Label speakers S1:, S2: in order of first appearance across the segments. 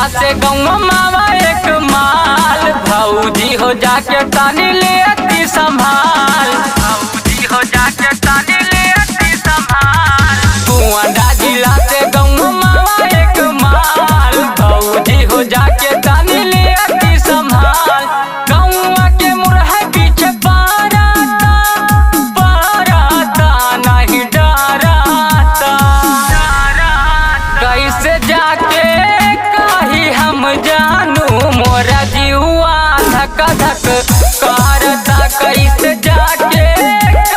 S1: से गौवा मावा एक माल भौजी हो जाके तानी ले अति संभाल भौजी हो जाके तानी ले अति संभाल कुआंडा जिला से गौवा मावा एक माल भौजी हो जाके तानी ले अति संभाल गौवा के मुरहा पीछे पाराता नहीं डराता कैसे जाके कही हम जानू मोरा जीवा धक धक करता कैसे जाके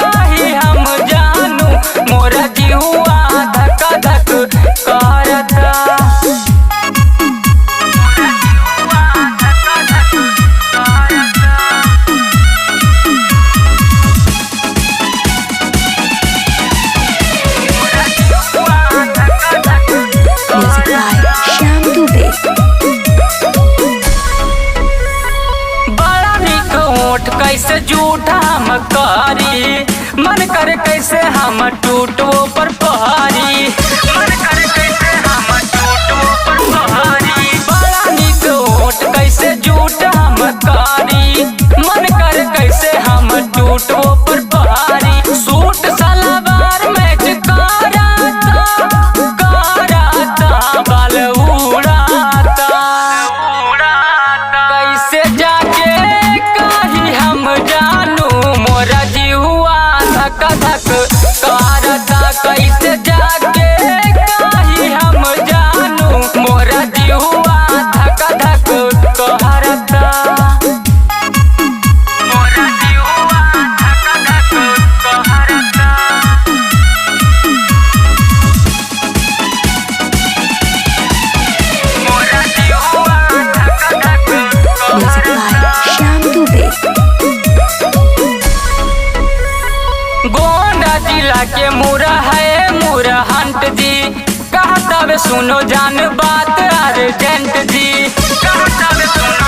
S1: कही हम जानू मोरा जीवा धक धक करता कैसे झूठा हम करी मन करे कैसे हम टूटो पर पहाड़ी मन करे कैसे हम टूटो पर पहाड़ी बड़ा निक होठ कैसे झूठा हम करी मन करे कैसे हम टूटो पर पहाड़ी सूट सलवार मैच कराता बाल उड़ाता कैसे जाके हम जानू मोरा जीवा धक धक करता कैसे जाके कही हम जानू मोरा जीवा धक धक करता मोरा जीवा धक धक करता मोरा जीवा धक धक गोंडा जिला के मुरा है मुरा हंट जी कहता वे सुनो जान बात अर्जेंट जी कहता वे सुनो